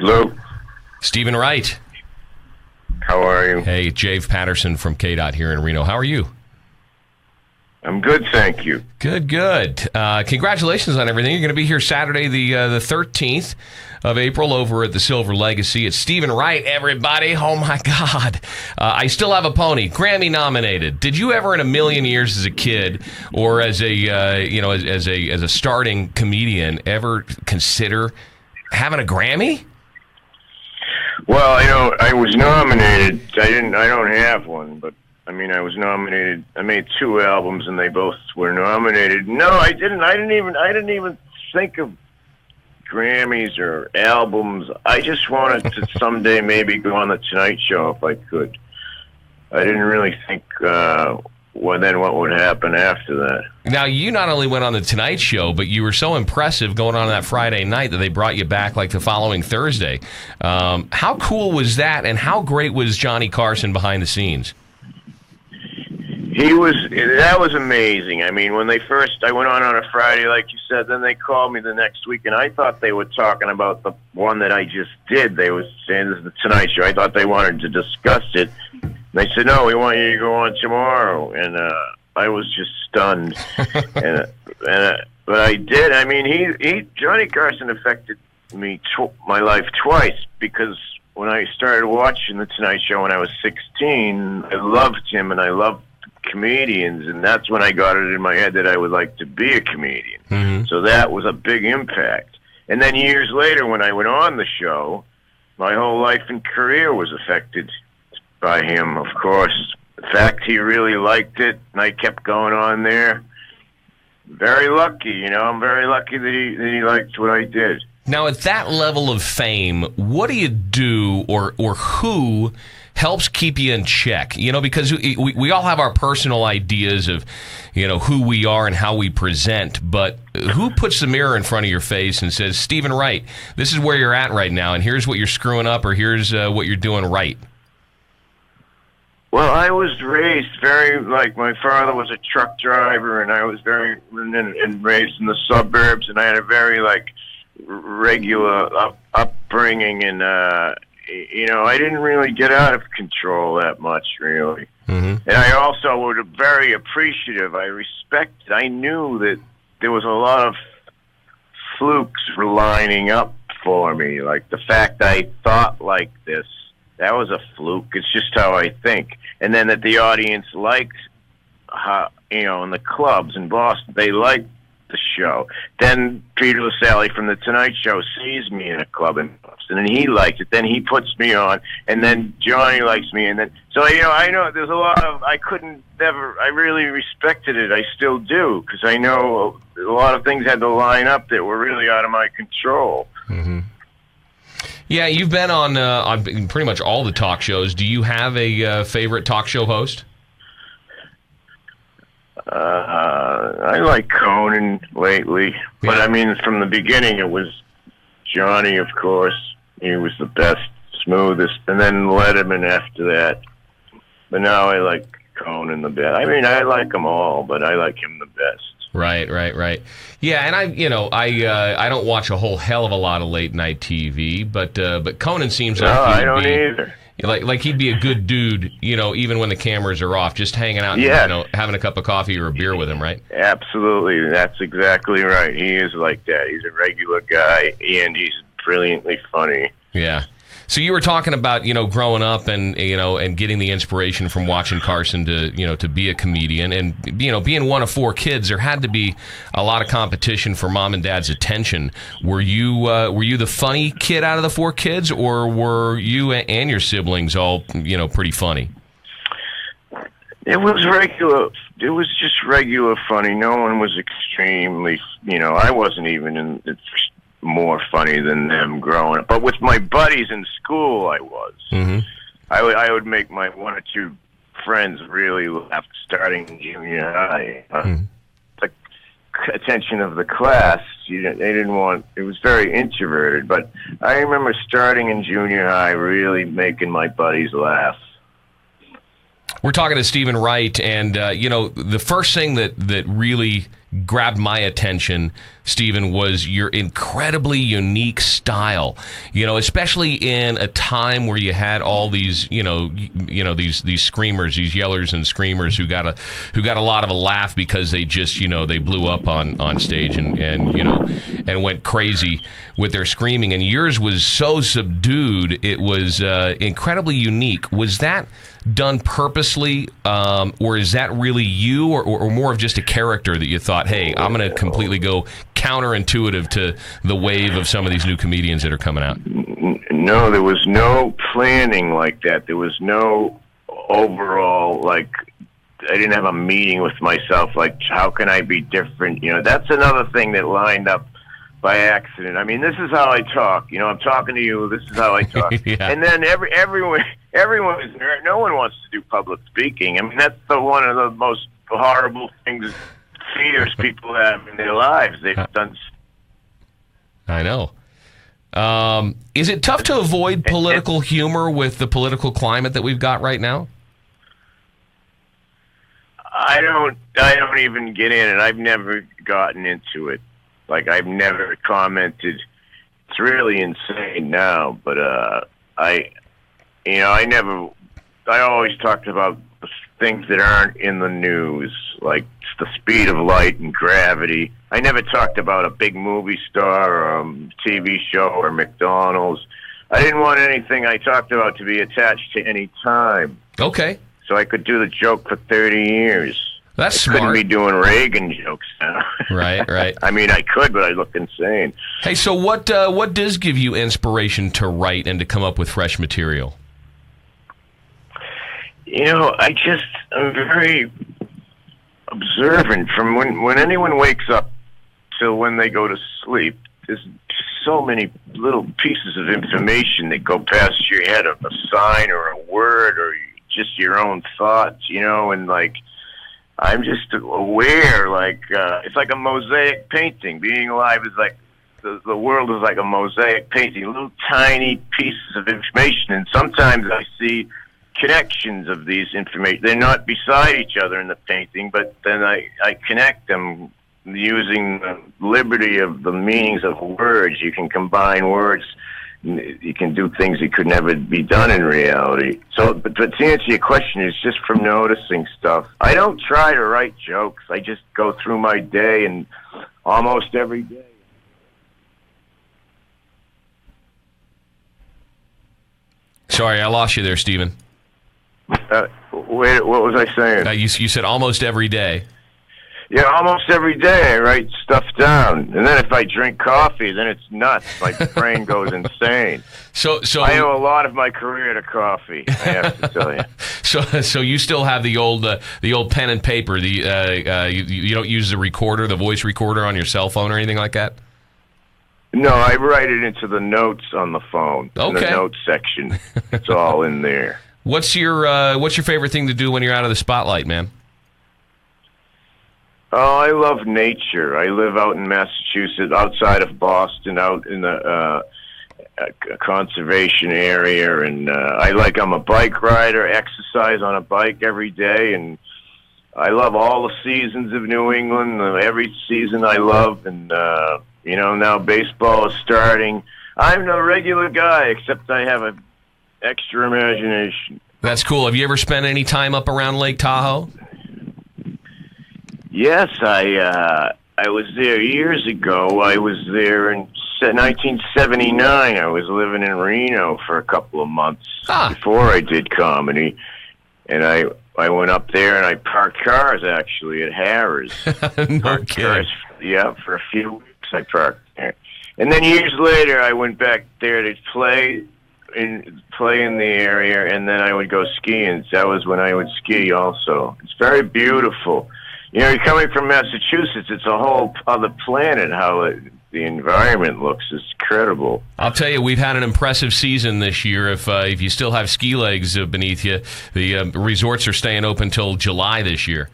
Hello. Stephen Wright. How are you? Hey, Jave Patterson from KDOT here in Reno. How are you? I'm good, thank you. Good. Congratulations on everything. You're going to be here Saturday, the 13th of April over at the Silver Legacy. It's Stephen Wright, everybody. Oh, my God. I Still Have a Pony, Grammy nominated. Did you ever in a million years as a kid or as a, as a starting comedian ever consider having a Grammy? Well, I was nominated. I don't have one, but I was nominated. I made 2 albums, and they both were nominated. No, I didn't. I didn't even think of Grammys or albums. I just wanted to someday maybe go on the Tonight Show if I could. I didn't really think what would happen after that. Now, you not only went on the Tonight Show, but you were so impressive going on that Friday night that they brought you back like the following Thursday. How cool was that, and how great was Johnny Carson behind the scenes? That was amazing. When I went on a Friday, like you said, then they called me the next week, and I thought they were talking about the one that I just did. They were saying this is the Tonight Show. I thought they wanted to discuss it. And they said, no, we want you to go on tomorrow. And I was just stunned. But I did. Johnny Carson affected me, my life twice, because when I started watching the Tonight Show when I was 16, I loved him, and I loved comedians, and that's when I got it in my head that I would like to be a comedian. Mm-hmm. So that was a big impact. And then years later, when I went on the show, my whole life and career was affected by him, of course. The fact he really liked it, and I kept going on there. Very lucky, I'm very lucky that he liked what I did. Now, at that level of fame, what do you do, or who helps keep you in check? Because we all have our personal ideas of, who we are and how we present, but who puts the mirror in front of your face and says, Stephen Wright, this is where you're at right now, and here's what you're screwing up, or here's what you're doing right? Well, I was raised my father was a truck driver, and I was and raised in the suburbs, and I had a very, regular upbringing, and I didn't really get out of control that much, really. Mm-hmm. And I also was very appreciative. I knew that there was a lot of flukes lining up for me, like the fact I thought like this. That was a fluke. It's just how I think. And then that the audience liked how, in the clubs in Boston, they liked the show. Then Peter LaSalle from the Tonight Show sees me in a club in Boston, and he likes it. Then he puts me on, and then Johnny likes me, and then I know there's a lot of I really respected it. I still do, because I know a lot of things had to line up that were really out of my control. Mm-hmm. Yeah, you've been on pretty much all the talk shows. Do you have a favorite talk show host? I like Conan lately, but from the beginning it was Johnny, of course. He was the best, smoothest, and then Letterman after that. But now I like Conan the best. I like them all, but I like him the best. Right. Yeah, and I don't watch a whole hell of a lot of late night TV, but Conan seems like I don't either. Like he'd be a good dude, even when the cameras are off, just hanging out and having a cup of coffee or a beer with him, right? Absolutely, that's exactly right. He is like that. He's a regular guy, and he's brilliantly funny. Yeah. So you were talking about, growing up and, and getting the inspiration from watching Carson to be a comedian. And, being one of 4 kids, there had to be a lot of competition for mom and dad's attention. Were you the funny kid out of the 4 kids, or were you and your siblings all, pretty funny? It was regular. It was just regular funny. No one was extremely, I wasn't even more funny than them growing up. But with my buddies in school, I was. Mm-hmm. I would make my 1 or 2 friends really laugh starting in junior high. The attention of the class, they didn't want, it was very introverted. But I remember starting in junior high really making my buddies laugh. We're talking to Stephen Wright, and the first thing that really grabbed my attention, Stephen, was your incredibly unique style. Especially in a time where you had all these, these screamers, these yellers and screamers who got a lot of a laugh because they just, they blew up on stage and went crazy with their screaming. And yours was so subdued; it was incredibly unique. Was that done purposely, or is that really you, or more of just a character that you thought, hey, I'm going to completely go counterintuitive to the wave of some of these new comedians that are coming out? No, there was no planning like that. There was no overall, I didn't have a meeting with myself, how can I be different? That's another thing that lined up by accident. I mean, this is how I talk. I'm talking to you. This is how I talk. Yeah. And then everyone is nerd. No one wants to do public speaking. I mean, that's one of the most horrible fears people have in their lives. They've done. I know. Is it tough to avoid political humor with the political climate that we've got right now? I don't even get in it. I've never gotten into it. I've never commented. It's really insane now, but I always talked about things that aren't in the news, like the speed of light and gravity. I never talked about a big movie star or a TV show or McDonald's. I didn't want anything I talked about to be attached to any time. Okay. So I could do the joke for 30 years. That's I smart. couldn't be doing Reagan jokes now. Right. I mean, I could, but I look insane. Hey, so what does give you inspiration to write and to come up with fresh material? I'm very observant from when anyone wakes up till when they go to sleep. There's so many little pieces of information that go past your head, of a sign or a word or just your own thoughts, and I'm just aware, it's like a mosaic painting. Being alive is like, the world is like a mosaic painting, little tiny pieces of information, and sometimes I see connections of these information. They're not beside each other in the painting, but then I connect them using the liberty of the meanings of words. You can combine words. You can do things that could never be done in reality. So, but to answer your question, it's just from noticing stuff. I don't try to write jokes. I just go through my day, and almost every day. Sorry, I lost you there, Stephen. Wait, what was I saying? You said almost every day. Yeah, almost every day I write stuff down, and then if I drink coffee, then it's nuts. My brain goes insane. So I owe a lot of my career to coffee, I have to tell you. So you still have the old pen and paper. You don't use the recorder, the voice recorder on your cell phone or anything like that? No, I write it into the notes on the phone. Okay. In the notes section. It's all in there. What's your favorite thing to do when you're out of the spotlight, man? Oh, I love nature. I live out in Massachusetts, outside of Boston, out in the conservation area, and I'm a bike rider, exercise on a bike every day, and I love all the seasons of New England. Every season I love, and now baseball is starting. I'm no regular guy, except I have an extra imagination. That's cool. Have you ever spent any time up around Lake Tahoe? Yes, I was there years ago. I was there in 1979. I was living in Reno for a couple of months before I did comedy, and I went up there and I parked cars actually at Harrah's. No kidding. Yeah, for a few weeks I parked there, and then years later I went back there to play in the area, and then I would go skiing. That was when I would ski also. It's very beautiful. You're coming from Massachusetts, it's a whole other planet, how the environment looks. It's incredible. I'll tell you, we've had an impressive season this year. If you still have ski legs beneath you, the resorts are staying open till July this year.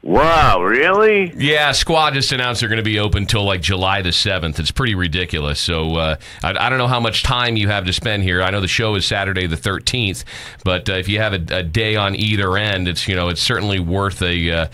Wow, really? Yeah, Squaw just announced they're going to be open till like July the 7th. It's pretty ridiculous. So I don't know how much time you have to spend here. I know the show is Saturday the 13th, but if you have a day on either end, it's certainly worth a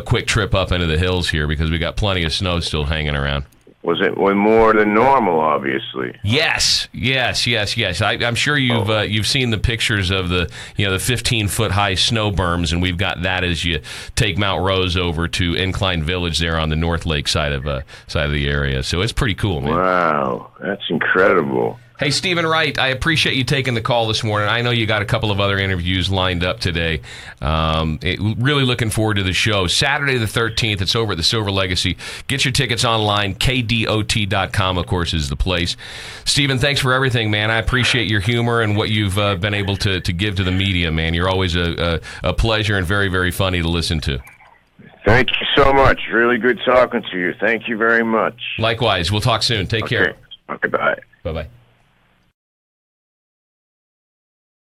quick trip up into the hills here because we got plenty of snow still hanging around. Was it more than normal, obviously? Yes. I'm sure you've seen the pictures of the 15-foot high snow berms, and we've got that as you take Mount Rose over to Incline Village there on the North Lake side of the area. So it's pretty cool, man. Wow, that's incredible. Hey, Stephen Wright, I appreciate you taking the call this morning. I know you got a couple of other interviews lined up today. Really looking forward to the show. Saturday the 13th, it's over at the Silver Legacy. Get your tickets online. KDOT.com, of course, is the place. Stephen, thanks for everything, man. I appreciate your humor and what you've been able to give to the media, man. You're always a pleasure and very, very funny to listen to. Thank you so much. Really good talking to you. Thank you very much. Likewise. We'll talk soon. Take care. Okay, bye. Bye-bye.